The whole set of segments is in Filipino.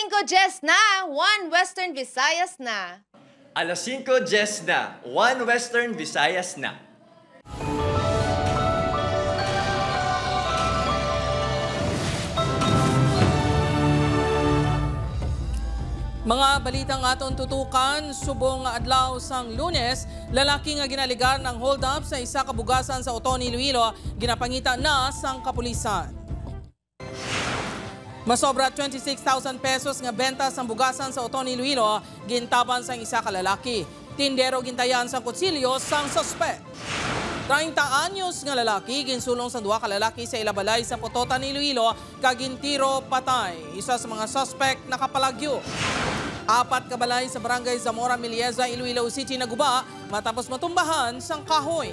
5:10 na, 1 Western Visayas na. Alas 5:10 na, 1 Western Visayas na. Mga balitang aton tutukan, subong adlaw sang Lunes, lalaki nga ginaligar ng hold up sa isa ka bugasan sa Oton, Iloilo, ginapangita na sang kapulisan. Masobra 26,000 pesos nga benta sang bugasan sa Oton, Iloilo, gintaban sang isa ka lalaki. Tindero gintayan sang kutsilyo sang suspect. 30 anyos nga lalaki ginsulong sa duha ka lalaki sa ilabalay sa Pototan, Iloilo, kagintiro patay. Isa sa mga suspect nakapalagyo. 4 kabalay sa barangay Zamora, Milieza, Iloilo City naguba matapos matumbahan sang kahoy.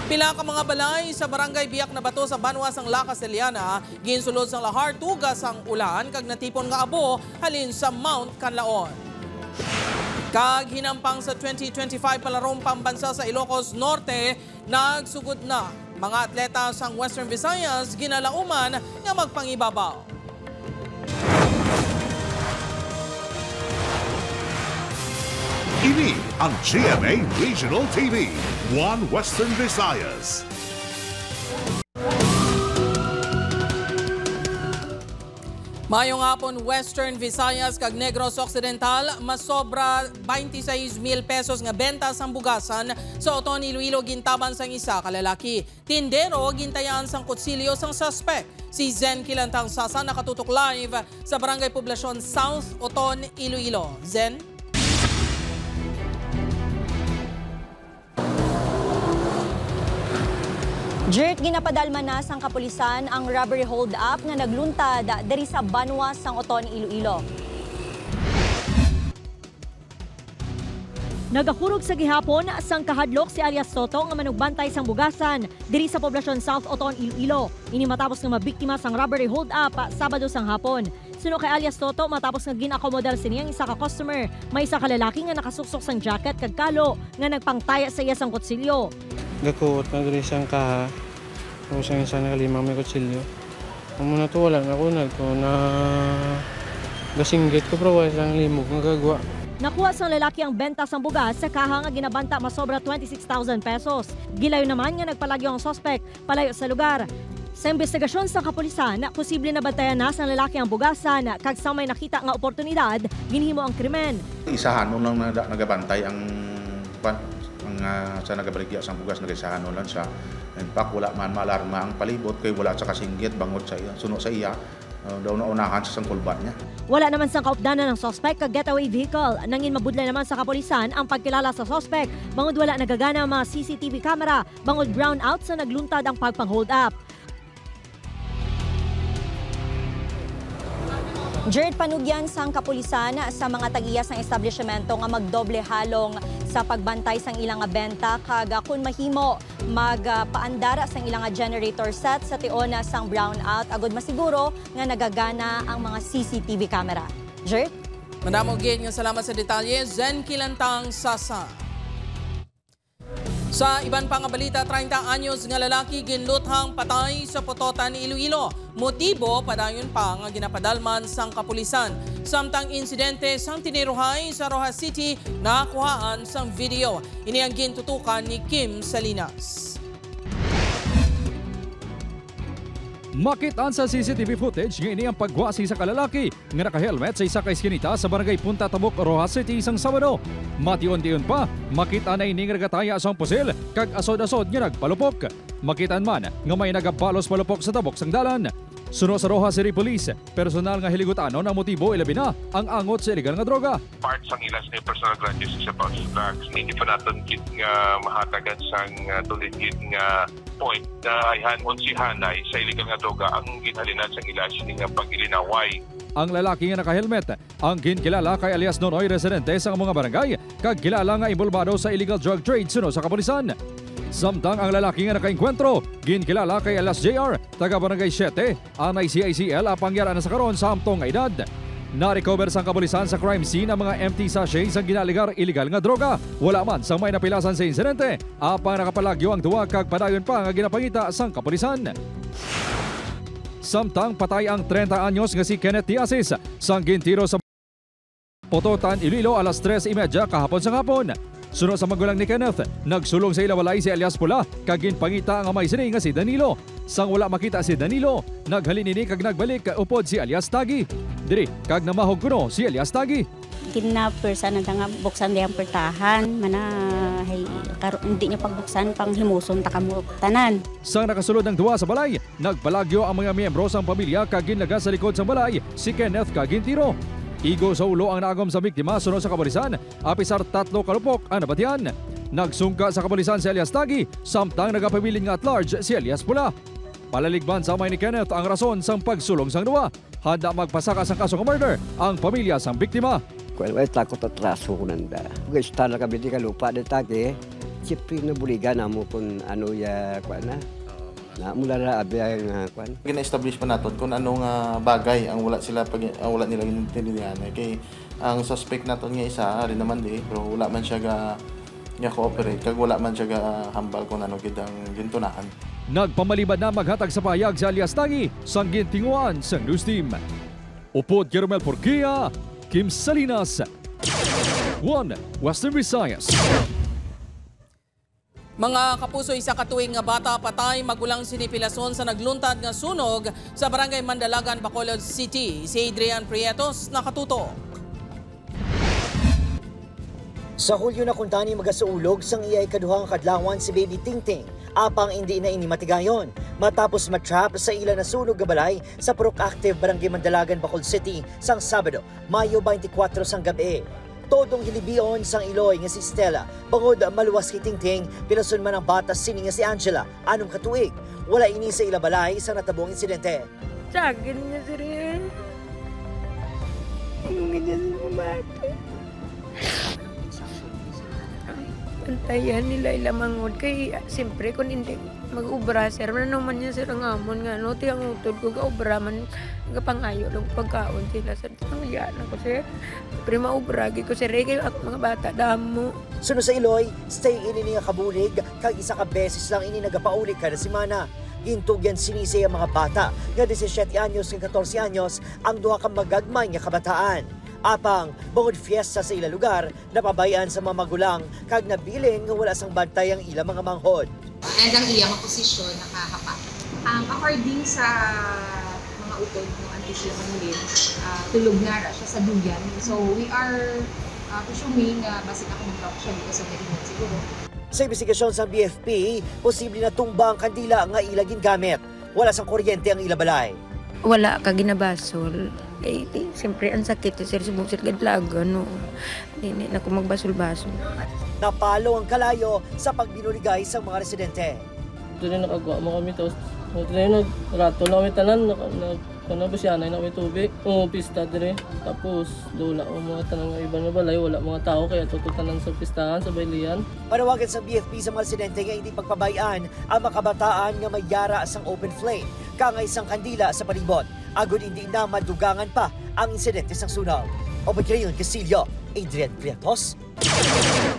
Pila ka mga balay sa barangay Biak na Bato sa Banwa sang Lakas, Eliana, ginsulod sang lahar tugas ang ulan kag natipon nga abo halin sa Mount Canlaon. Kag hinampang sa 2025 palarong pambansa sa Ilocos Norte, nagsugod na mga atleta sang Western Visayas ginalauman nga magpangibabaw. Ini ang GMA Regional TV, 1 Western Visayas. Mayong hapon, Western Visayas kag Negros Occidental, masobra 26,000 pesos nga benta sang bugasan sa Oton, Iloilo, gintaban sang isa ka lalaki. Tindero gintayan sang kutsilyo sang suspect. Si Zen Kilantang Sasa nakatutok live sa Barangay Poblasyon South, Oton, Iloilo. Zen? Jert, ginapadalman na sang kapulisan ang robbery hold-up nga nagluntad diri sa Banwa sang Oton, Iloilo. Nagahurog sa gihapon sang kahadlok si alias Soto nga manugbantay sang bugasan diri sa Poblasyon South, Oton, Iloilo. Ini matapos nga mabiktima sang robbery hold-up Sabado sang hapon. Suno kay alias Toto matapos nga ginakomodal siniyang isa ka customer, may isa ka lalaki nga nakasuksok sang jacket kag kalo nga nagpangtaya sa iya sang kutsilyo. Gakot na diri sang kaha. Kung siyang isa nakalimang may kutsilyo. Kung muna to wala na ako na gasinggit ko pero wala lang limog nga gagwa. Nakuha sang lalaki ang benta sang bugas sa kaha nga ginabanta masobra 26,000 pesos. Gilayo naman nga nagpalagyo ang suspect palayo sa lugar. Sa investigasyon sa kapulisan, posible na bantayan na sang lalaki ang bugasan kag sa may nakita nga oportunidad, ginhimo ang krimen. Isahan mo nang nagabantay ang sa nagabaligya sang bugas nagaisahan lang siya. In fact, wala man maalarma ang palibot kay wala sa kasinggit bangot sa iya. Suno sa iya, daw naunahan sa sang kulban niya. Wala naman sang kaupdanan ng suspect kag getaway vehicle. Nangin mabudlay naman sa kapulisan ang pagkilala sa suspect. Bangod wala nagagana ang mga CCTV camera. Bangod brown out sa nagluntad ang pagpang-hold up. Jared, panugyan sang kapulisan sa mga tag-iya sang establishmento nga magdoble halong sa pagbantay sang ilang nga benta kag kun mahimo magpaandara sang ilang nga generator set sa tiona sang brownout agud masiguro nga nagagana ang mga CCTV camera. Jared? Madamo gid nga salamat sa detalye, Zen Kilantang Sasa. Sa iban pang balita, 30 anyos nga lalaki ginluthang patay sa Pototan, Iloilo. Motibo padayon pa nga ginapadalman sang kapulisan. Samtang insidente sang tiniruhay sa Rojas City nakuhaan sang video. Ini ang gintutukan ni Kim Salinas. Makitaan sa CCTV footage nga ini ang pagwasi sa kalalaki nga naka-helmet sa isa ka eskinita sa barangay Punta Tabok, Rojas City isang Sabado. Mation-tion pa, makita na ini nga nagataya sa pusil kag asod-asod nga nagpalupok. Makitaan man nga may nagabalos palupok sa tabok sang dalan. Suno sa Rojas City Police, personal nga hiligutan ang motibo ilabi na ang angot sa illegal nga droga. Part sang ilas ni personal grudges sa about drugs. Hindi pa natin kit nga mahatagan sang tulid kit nga point na ayhan onsihanay sa illegal nga droga ang ginhalinan sang ilas nga pag-ilinaway. Ang lalaki nga naka-helmet ang ginkilala kay alias Nonoy residente sa mga barangay kag kilala nga involvado sa illegal drug trade suno sa kapulisan. Samtang ang lalaki nga nakaengkwentro, ginkilala kay alias JR, taga barangay 7, anay CICL apangyara na sa karon sa amtong nga edad. Na-recover sang kapulisan sa crime scene ang mga empty sachets ang ginaligar illegal nga droga. Wala man sang may napilasan sa insidente, apang nakapalagyo ang duwa kag padayon pa nga ginapangita sang kapulisan. Samtang patay ang 30 anyos nga si Kenneth Diasis sang gintiro sa Pototan, Iloilo alas 3:30 kahapon sa hapon. Sunod sa magulang ni Kenneth, nagsulong sa ilawalay si Elias Pula kag ginpangita ang amay sini nga si Danilo. Sang wala makita si Danilo, naghalin ini kag nagbalik upod si Elias Tagi. Diri kag namahog kuno si Elias Tagi. Kinapursa na nga buksan diyang pertahan, manahay hindi niya pagbuksan pang himuson ta kamo tanan. Sang nakasulod ng duwa sa balay, nagpalagyo ang mga miyembro sang pamilya kag ginlaga sa likod sang balay si Kenneth kag gintiro. Igo sa ulo ang naagom sa biktima sunod sa kabalisan, apisar 3 kalupok ang nabatian. Nagsungka sa kabalisan si Elias Tagi, samtang nagapabilin nga at large si Elias Pula. Palaligban sa amay ni Kenneth ang rason sang pagsulong sang duwa. Handa magpasaka sang kaso ng murder ang pamilya sang biktima. Kung ay takot at raso ko nanda. Guys, tala kami di kalupa na Tagi, siyempre nabuligan na mo kung ano ya, kwa na. Na mula na abiyay nga kwan. Gina-establish pa naton kung anong bagay ang wala nila ginintindihan. Kay ang suspect naton nga isa rin naman pero wala man siya nga cooperate kag wala man siya hambal kung ano gid ang gintunahan. Nagpamalibad na maghatag sa pahayag si Elias Tagi sang gintinguan sa news team. Upod kay Romel Porquia, Kim Salinas, 1 Western Visayas. Mga kapuso, isa katuig nga bata patay magulang sinipilason sa nagluntad nga sunog sa barangay Mandalagan, Bacolod City. Si Adrian Prietos nakatuto. Sa Hulyo na kuntani magasuulog sang iyay kaduhang kadlawan si Baby Tingting. Apang hindi na ini matigayon matapos matrap sa ila na sunog nga balay sa Purok Active Barangay Mandalagan, Bacolod City sang Sabado, Mayo 24 sang gabi. Todong hilibion sang Iloy nga si Stella, bangod maluwas kay Tingting, pilason man ang bata sini nga si Angela, anong katuig. Wala ini sa ilabalay sa natabong insidente. Sagin niya si Rian. Hindi niya si bumati. Antayan nila ilamangod kay siyempre kung hindi mag-ubra sir, naman niya sir ang amon nga no, tiyang utod ko ga-ubra man gapangayo lang pagkaon sila sir. Nangyaan ako sir. Pero maubragi ko sir, kay mga bata damo. Sunod sa Iloy, stay ini nga kabulig, kag isa ka beses lang ini nagapaulig kada semana. Gintugyan sinisay ang mga bata, nga 17 anyos ng 14 anyos, ang duha ka magagmay nga kabataan. Apang, bangod fiesta sa ila lugar, napabayaan sa mga magulang, kag nabiling nga wala sang bantay ang ila mga manghod. And ang iyang posisyon nakahapa. According sa mga utod ng anti-sila Manulin, tulog na siya sa duyan. So we are presuming na basic ako mag-drop siya dito sa Medellin siguro. Sa investigasyon sa BFP, posible na tumba ang kandila nga ilagin gamit. Wala sang kuryente ang ilabalay. Wala ka ginabasol. Eh, siyempre ang sakit sir, subuksit gadlaga, no. Hindi na ako magbasol-basol. Napalo ang kalayo sa pagbinuligay sa mga residente. Ito rin nakagawa mo kami, tapos ito rin nagrato na kami tanan, nakabasyanay na kami tubig, pista dire. Tapos wala mga tanang iba na balay, wala mga tao, kaya tututanan sa pistahan, sa baylihan. Panawagan sa BFP sa mga residente nga hindi pagpabayaan ang makabataan nga may yara sang open flame, kangay sang kandila sa palibot. Agud hindi na madugangan pa ang insidente sang sunog. Obagrayon Casillo, Adrian Prietos,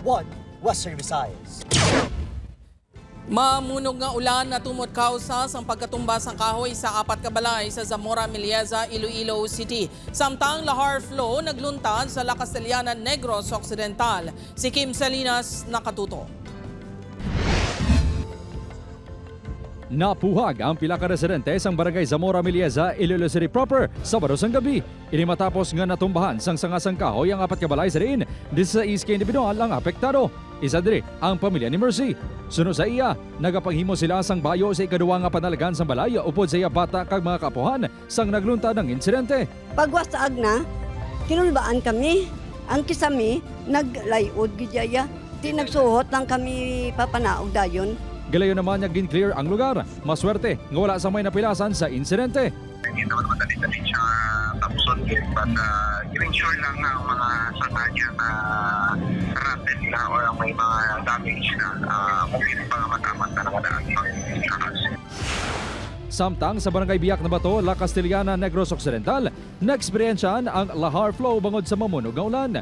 1 Western Visayas. Mamunog nga ulan na tumot kausa sang pagkatumba sang kahoy sa 4 ka balay sa Zamora, Milieza, Iloilo City. Samtang lahar flow nagluntad sa La Castellana, Negros Occidental. Si Kim Salinas nakatuto. Napuhag ang pila ka residente sang barangay Zamora, Milieza, Iloilo City proper Sabado sang gabi. Ini matapos nga natumbahan sang sangasang kahoy ang 4 ka balay sa diin. 16 ka individual ang apektado. Isa diri ang pamilya ni Mercy. Sunod sa iya, nagapanghimo sila sang bayo sa ikaduwa nga panalagan sang balay upod sa iya bata kag mga kapuhan sang nagluntad ng insidente. Pagwasaag na, kinulbaan kami. Ang kisami, naglayod gidya. Di nagsuhot lang kami papanaog dayon. Galayon naman niya gin-clear ang lugar. Maswerte nga wala sa may napilasan sa insidente. Hindi naman madali siya tapson but i-ensure lang ang mga sakanya na rated na o may mga damage na kung hindi pa matamat na nakadaan pang kakas. Samtang sa barangay Biak na Bato, La Castellana, Negros Occidental, na-eksperyensyahan ang lahar flow bangod sa mamunog nga ulan.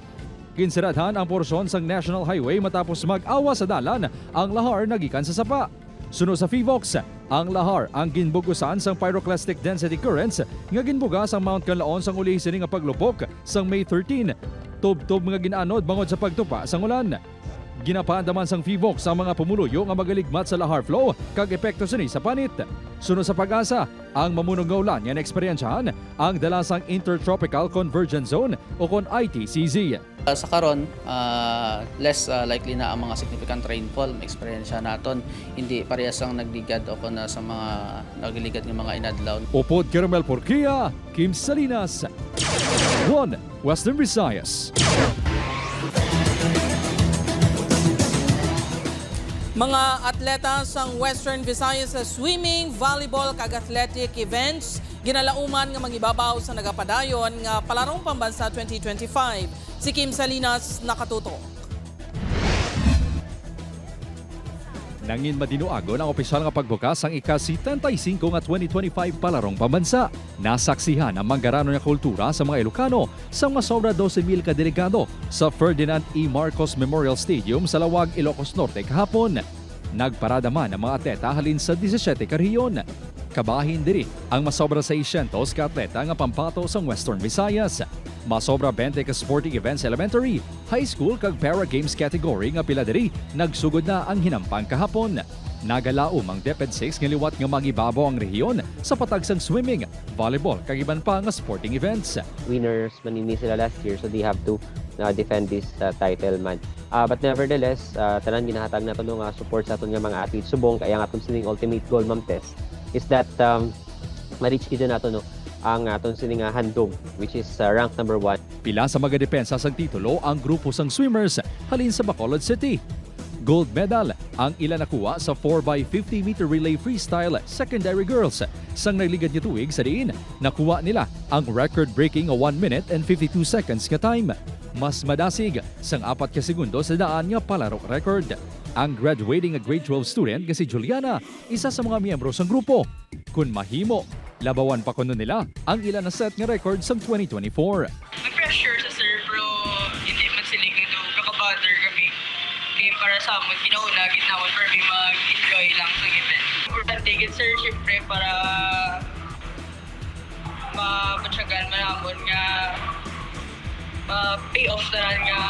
Kinsiradhan ang porsyon sang National Highway matapos mag-awa sa dalan ang lahar nagikan sa sapa. Sunod sa FIVOX, Ang lahar ang ginbugusan sang pyroclastic density currents nga ginbuga sang Mount Canlaon sang uli sini nga paglupok sang May 13. Tub-tub nga ginanod bangod sa pagtupa sang ulan. Ginapaandaman sang FIVOC sa mga pumuluyo nga magaligmat sa lahar flow kag epekto sini sa panit. Sunod sa Pag-asa, ang mamunong nga ulan nga naeksperyensyahan ang dalasang Intertropical Convergence Zone o kon ITCZ. Sa karon, less likely na ang mga significant rainfall na eksperyensya naton. Hindi parehas ang nagligad o na sa mga nagliligad ng mga inadlaw. Upod Caramel Porquia, Kim Salinas, 1 Western Visayas. Mga atleta sang Western Visayas sa swimming, volleyball kag athletic events ginalauman nga mangibabaw sa nagapadayon nga palarong pambansa 2025. Si Kim Salinas nakatutok. Nangin madinuagon ang opisyal nga pagbukas ang ika-75 nga 2025 palarong pambansa. Nasaksihan ang manggarano nga kultura sa mga Ilocano sa mga sobra 12,000 ka delegado sa Ferdinand E. Marcos Memorial Stadium sa Lawag, Ilocos Norte kahapon. Nagparada man ang mga atleta halin sa 17 ka rehiyon. Kabahin diri ang masobra 600 ka atleta nga pampato sa Western Visayas. Masobra 20 ka sporting events elementary, high school kag para games category nga pila diri nagsugod na ang hinampang kahapon. Nagalaom ang DepEd 6 nga liwat nga magibabaw ang rehiyon sa patagsang swimming, volleyball kag iban pa nga sporting events. Winners manini sila last year so they have to defend this title man. But nevertheless, tanan ginahatag nato nga support sa aton nga mga athletes subong kaya nga aton sining ultimate goal ma'am Tess is that ma-reach kita nato ang aton sining handog which is ranked number 1. Pila sa mga depensa sang titulo ang grupo sang swimmers halin sa Bacolod City. Gold medal ang ilan nakuha sa 4x50 meter relay freestyle secondary girls. Sang nagligad niya tuig sa diin, nakuha nila ang record-breaking 1 minute and 52 seconds ka time. Mas madasig sang 4 ka segundo sa daan nga palaro record. Ang graduating grade 12 student nga si Juliana, isa sa mga miyembro sang grupo. Kung mahimo, labawan pa kuno nila ang ilan na set nga record sa 2024. Mag-pressure sa sir pero hindi man sila ito kakabother kami. Kaya para sa amin, ginauna, gitnawon para may mag-enjoy lang sa event. Importante gid sir, syempre para mapatsagan manamon nga pay off na rin nga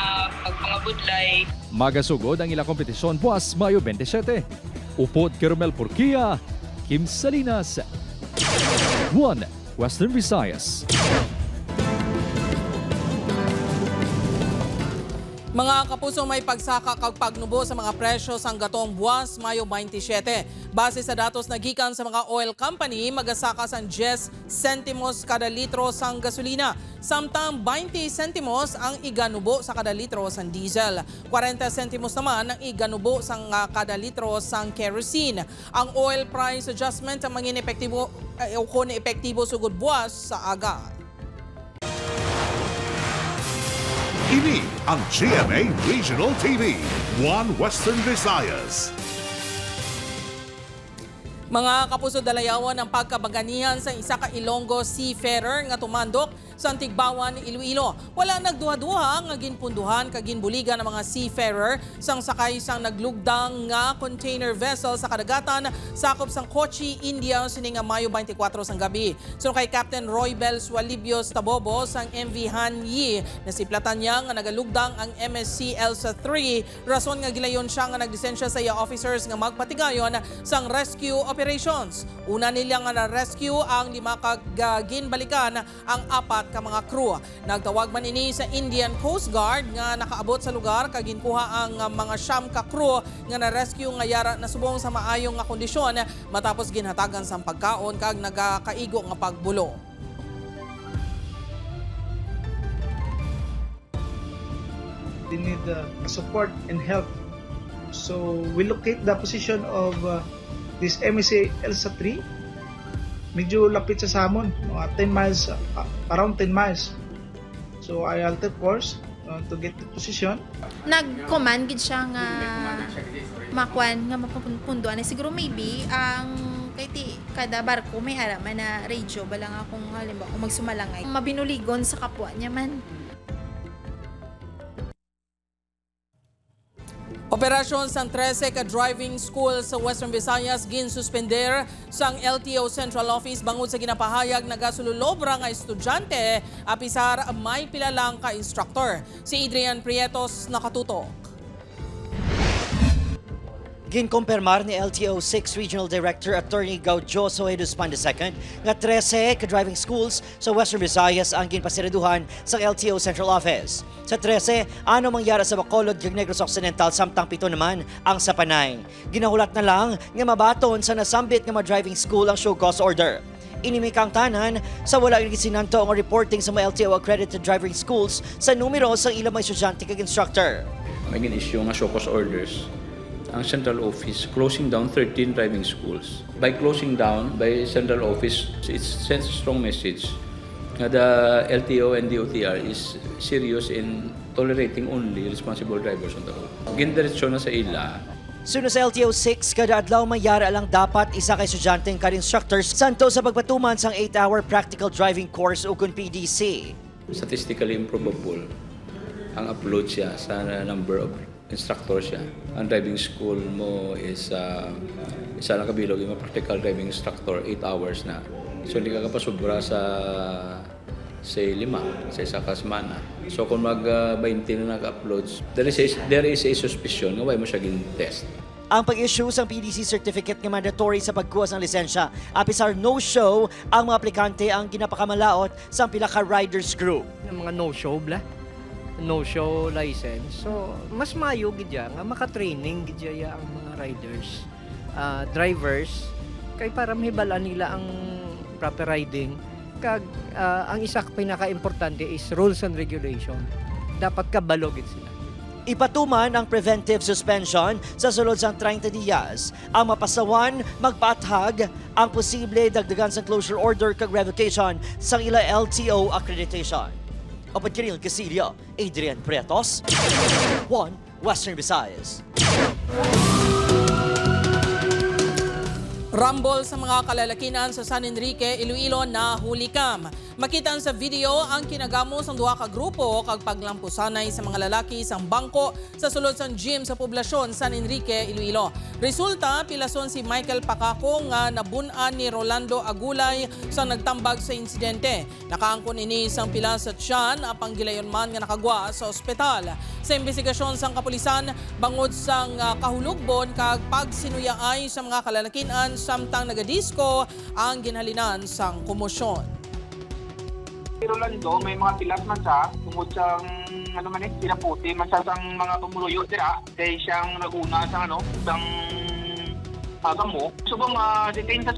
pagpangabudlay. Magasugod ang ilang kompetisyon buwas Mayo 27. Upod Caramel Porquia, Kim Salinas, 1 Western Visayas. Mga kapuso, may pagsaka kag pagnubo sa mga presyo sang gatong buwas Mayo 27. Base sa datos na gikan sa mga oil company, magasaka sang 10 sentimos kada litro sang gasolina. Samtang 20 sentimos ang iganubo sa kada litro sang diesel. 40 sentimos naman ang iganubo sang kada litro sang kerosene. Ang oil price adjustment ang mangin epektibo sugod buwas sa aga. Ini ang GMA Regional TV, 1 Western Visayas. Mga kapuso, dalayawan ang pagkabaganihan sa isa ka Ilonggo seafarer nga tumandok sa Antigbawan, Iloilo. Wala nagduha-duha nga ginpunduhan kag ginbuligan ng mga seafarer sang sakay sang naglugdang nga container vessel sa kadagatan sakop sang Kochi, India sining Mayo 24 sang gabi. So kay Captain Roy Bel Sualibios Tabobo sang MV Han Yi, nasiplatan niya nga nagalugdang ang MSC Elsa 3 rason nga gilayon siya nga naglisensya sa iya officers nga magpatigayon sang rescue operations. Una nila nga na-rescue ang 5 kag ginbalikan ang 4 ka mga crew. Nagtawag man ini sa Indian Coast Guard nga nakaabot sa lugar kag ginkuha ang mga 9 ka crew nga na-rescue nga yara na subong sa maayong nga kondisyon matapos ginhatagan sa pagkaon kag nagakaigo nga pagbulo. They need support and help. So we locate the position of this MSC Elsa 3. Medyo lapit sa Samon, mga 10 miles, around 10 miles. So I altered course to get the position. Nag-command gid siya nga makuan nga mapupunduan. Siguro maybe ang kada barko may araman na radio balang akong halimbawa kung magsumalangay. Mabinuligon sa kapwa niya man. Operasyon sang 13 ka driving school sa Western Visayas ginsuspender sang LTO Central Office bangod sa ginapahayag nagasululobra nga estudyante apisar may pila lang ka instructor. Si Adrian Prietos nakatutok. Ginkumpirmar ni LTO 6 Regional Director Attorney Gaudio Soedos Pan II nga 13 ka driving schools sa Western Visayas ang ginpasiraduhan sa LTO Central Office. Sa 13, ano mangyara sa Bacolod kag Negros Occidental samtang 7 naman ang sa Panay. Ginahulat na lang nga mabaton sa nasambit nga driving school ang show cause order. Inimikang tanan sa wala gisinanto ang reporting sa mga LTO accredited driving schools sa numero sa ilang mga estudyante kag instructor. May gin-issue nga show cause orders ang Central Office closing down 13 driving schools. By closing down by Central Office, it sends a strong message that the LTO and DOTR is serious in tolerating only responsible drivers on the road. Gindiretso na sa ila. Sunod sa LTO 6, kada adlaw mayara lang dapat isa ka estudyante ng instructors santo sa pagpatuman sang 8-hour practical driving course o kun PDC. Statistically improbable ang upload siya sa number of instructor siya. Ang driving school mo is isa lang kabilog yung practical driving instructor 8 hours na. So hindi ka kapasubra sa 5 sa isa ka semana. So kung mag-20 na nag-uploads, there is a suspicion nga why mo siya gin-test. Ang pag-issue sa PDC certificate nga mandatory sa pagkuha ng lisensya, apisar no-show ang mga aplikante ang ginapakamalaot sa pila ka riders group. Ng mga no-show bla. No-show license. So, mas mayo gidya nga maka-training gidya ang mga riders, drivers, kay para mahibalaan nila ang proper riding. Kag ang isa pinaka-importante is rules and regulation. Dapat kabalo gid sila. Ipatuman ang preventive suspension sa sulod sang 30 dias. Ang mapasawan, magpaathag ang posible dagdagan sa closure order kag revocation sang ila LTO accreditation. Opat Kiril Casillo, Adrian Prietos, 1 Western Visayas. Rumble sa mga kalalakinan sa San Enrique, Iloilo na hulikam. Makitaan sa video ang kinagamos ng duha ka grupo kag paglampusanay sa mga lalaki sa bangko sa sulod sang gym sa poblasyon San Enrique, Iloilo. Resulta, pilason si Michael Pacacco nga nabun-an ni Rolando Agulay sa nagtambag sa insidente. Nakaangkon ini sang pila sa tiyan apang gilayon man nga nakagwa sa ospital. Sa investigasyon sang kapulisan, bangod sang kahulugbon kag pagsinuyaay sa mga kalalakinan samtang nagadisco ang ginhalinan sang komosyon. Rolando, may mga pilas man siya, tungkol siyang sinaputi, man siya sang mga tumuluyo sila, kaya siyang naguna sa sang agamo. So kung detain sa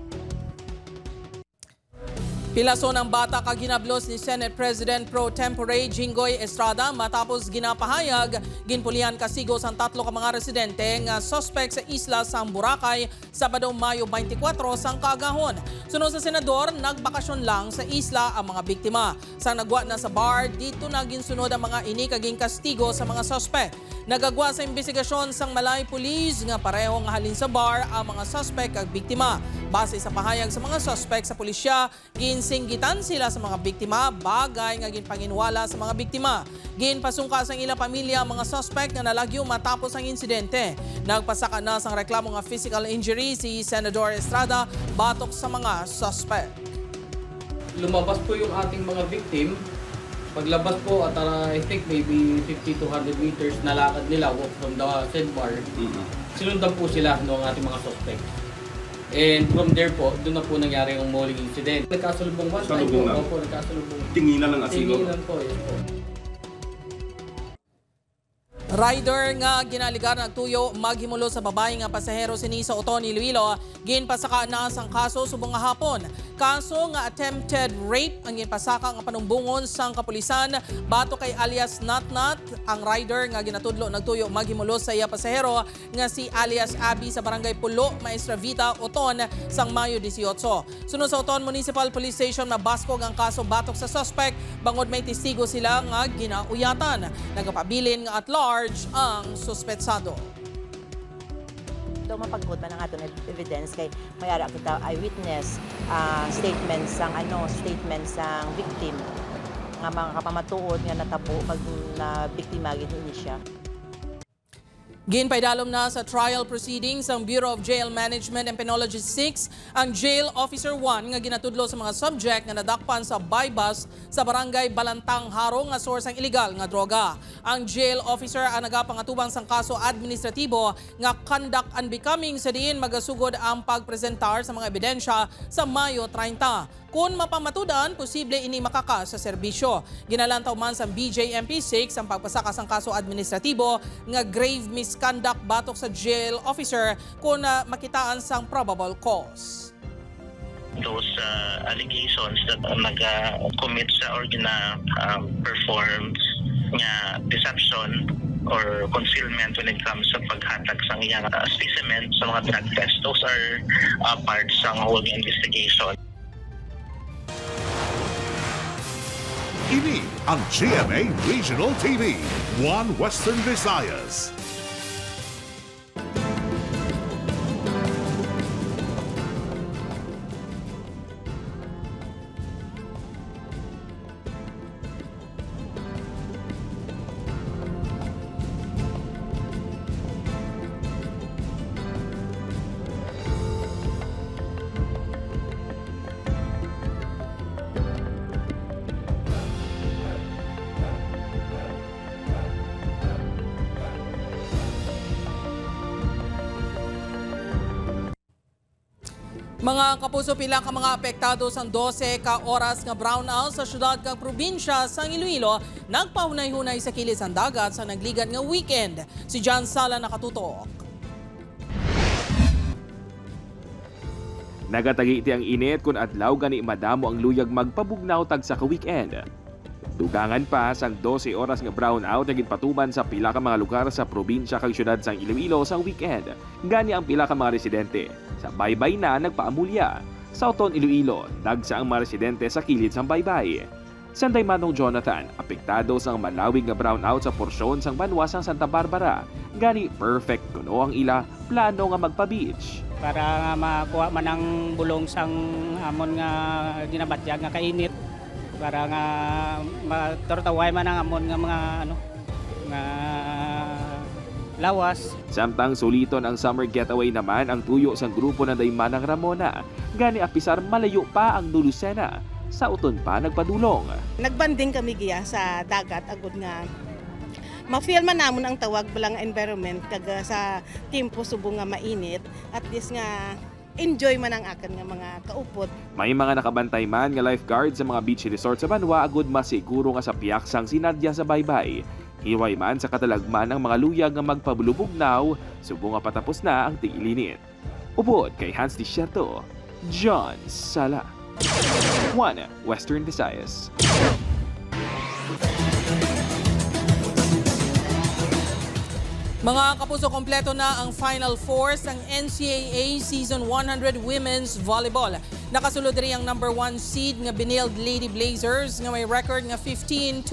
Pilason ang bata kaginablos ni Senate President Pro Tempore Jinggoy Estrada matapos ginapahayag ginpulian kasigo sang 3 ka mga residente nga suspect sa isla sang Boracay Sabado, Mayo 24 sang kagahon. Sunod sa senador, nagbakasyon lang sa isla ang mga biktima. Sang nagwa na sa bar, dito na ginsunod ang mga ini kaging kastigo sa mga suspect. Nagagwa sa investigasyon sang Malay Police nga pareho nga halin sa bar ang mga suspect kag biktima. Base sa pahayag sa mga suspect sa pulisya, ginsinggitan sila sa mga biktima, bagay nga ginpanginwala sa mga biktima. Ginpasungka sang ilang pamilya ang mga suspect nga nalagyo matapos ang insidente. Nagpasaka na sang reklamo nga physical injury si Senador Estrada batok sa mga suspect. Lumabas po yung ating mga victim. Paglabas po at I think maybe 50 to 100 meters nalakad nila walk from the said bar. Sinundan po sila ng ating mga suspect. And from there po, doon na po nangyari yung mauling incident. Nagkasalubong one time po. Opo, nagkasalubong. Tinginan ng asilo. Tinginan po, yun po. Rider nga ginaligar nagtuyo maghimulo sa babae nga pasahero sini sa Oton, Iloilo, ginpasaka na sang kaso subong nga hapon. Kaso nga attempted rape ang ginpasaka nga panumbungon sang kapulisan bato kay alias Natnat, ang rider nga ginatudlo nagtuyo maghimulo sa iya pasahero nga si alias Abby sa barangay Pulo, Maestra Vita, Oton sang Mayo 18. Sunod sa Oton Municipal Police Station mabaskog ang kaso batok sa suspect bangod may testigo sila nga ginauyatan. Nagapabilin nga at large ang suspetsado. Daw mapagod man ang ato na evidence kay mayara kita eyewitness statements sang victim nga mga kapamatuod nga natabo pag na biktima gid ni siya. Ginpaidalom na sa trial proceedings ang Bureau of Jail Management and Penology 6 ang Jail Officer 1 nga ginatudlo sa mga subject nga nadakpan sa bypass sa barangay Balantang Harong nga source ang illegal nga droga. Ang jail officer ang nagapangatubang sang kaso administratibo nga conduct unbecoming sa diin magasugod ang pagpresentar sa mga ebidensya sa Mayo 30. Kung mapamatudan, posible ini makaka sa serbisyo. Ginalantaw man sa BJMP 6 ang pagpasaka sang kaso administratibo nga grave misconduct batok sa jail officer kung makitaan sang probable cause. Those allegations that nag-commit sa or performs nga deception or concealment when it comes sa paghatag sa iyang specimen sa mga drug tests, those are parts ng whole investigation. Ini ang GMA Regional TV, One Western Visayas. Mga kapuso, pila ka mga apektado sang 12 ka oras nga brownout sa syudad kag probinsya sang Iloilo nagpahunay-hunay sa kilis ang dagat sa nagligad nga weekend. Si John Sala nakatutok. Nagatagi iti ang init kung adlaw gani madamo ang luyag magpabugnaw tag sa ka-weekend. Dugangan pa sang 12 oras nga brownout na ginpatuman sa pila ka mga lugar sa probinsya kag syudad sang Iloilo sa weekend. Gani ang pila ka mga residente sa baybay na nagpaamulya. Sa Oton, Iloilo, dagsa ang mga residente sa kilid sang baybay. Sanday Manong Jonathan, apektado sang malawig nga brownout sa porsyon sang banwa sang Santa Barbara. Gani perfect kuno ang ila plano nga magpa-beach. Para makuha man ang bulong sang amon nga ginabatyag nga kainit. Para nga matortaway man ang amon nga mga nga lawas. Samtang suliton ang summer getaway naman ang tuyo sang grupo na Daymanang Ramona. Gani apisar malayo pa ang Nulusena. Sa Uton pa nagpadulong. Nagbanding kami giya sa dagat agud nga ma-feel man namon ang tawag balang environment kag sa timpo subong nga mainit at least nga enjoy man ang akan nga mga kaupot. May mga nakabantay man nga lifeguard sa mga beach resort sa banwa agud masiguro nga sa piyak sang sinadya sa baybay. Hiway man sa katalagman ang mga luyag nga magpabulubugnaw, subong nga patapos na ang tiilinit. Ubod kay Hans Desierto, John Sala. One Western Visayas. Mga kapuso, kompleto na ang Final Four ng NCAA Season 100 Women's Volleyball. Nakasulod rin ang number 1 seed nga Benilde Lady Blazers nga may record nga 15-2.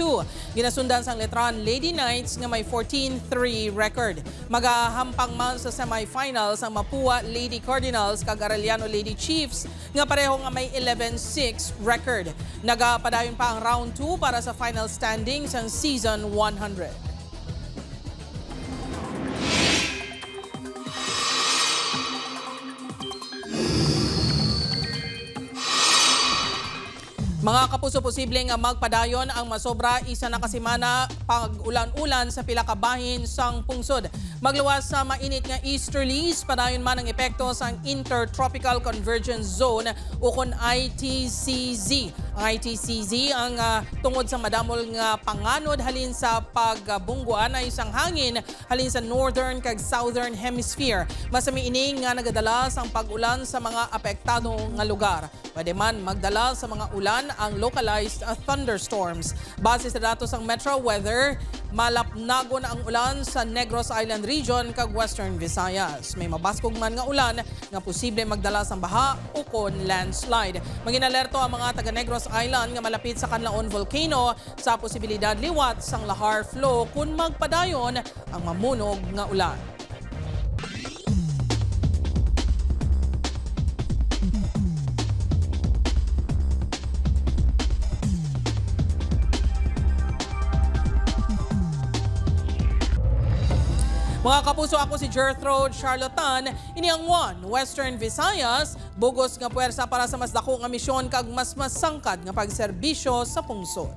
Ginasundan sang Letran Lady Knights nga may 14-3 record. Magahampang man sa semifinals ang Mapua Lady Cardinals kag Arellano Lady Chiefs nga pareho nga may 11-6 record. Nagapadayon pa ang round 2 para sa final standings ang Season 100. Mga kapuso, posible nga magpadayon ang masobra isa na kasimana pag ulan-ulan sa pila ka bahin sang pungsod. Magluwas sa mainit nga easterlies, padayon man ang epekto sa Intertropical Convergence Zone o kon ITCZ. Ang ITCZ ang tungod sa madamol nga panganod halin sa pagbungguan ay isang hangin halin sa northern kag southern hemisphere. Masami ini nga nagadala sang pag-ulan sa mga apektado nga lugar. Pwede man magdala sa mga ulan ang localized thunderstorms. Base sa datos ng Metro Weather, malapnago na ang ulan sa Negros Island Region kag Western Visayas. May mabaskog man nga ulan nga posible magdala sang baha o kon landslide. Maginalerto ang mga taga Negros Island nga malapit sa Canlaon Volcano sa posibilidad liwat sang lahar flow kung magpadayon ang mamunog nga ulan. Mga kapuso, ako si Gertrude Charlotan, ini ang One Western Visayas, bugos nga puwersa para sa mas dako nga misyon kag mas sangkad nga pagserbisyo sa pungsod.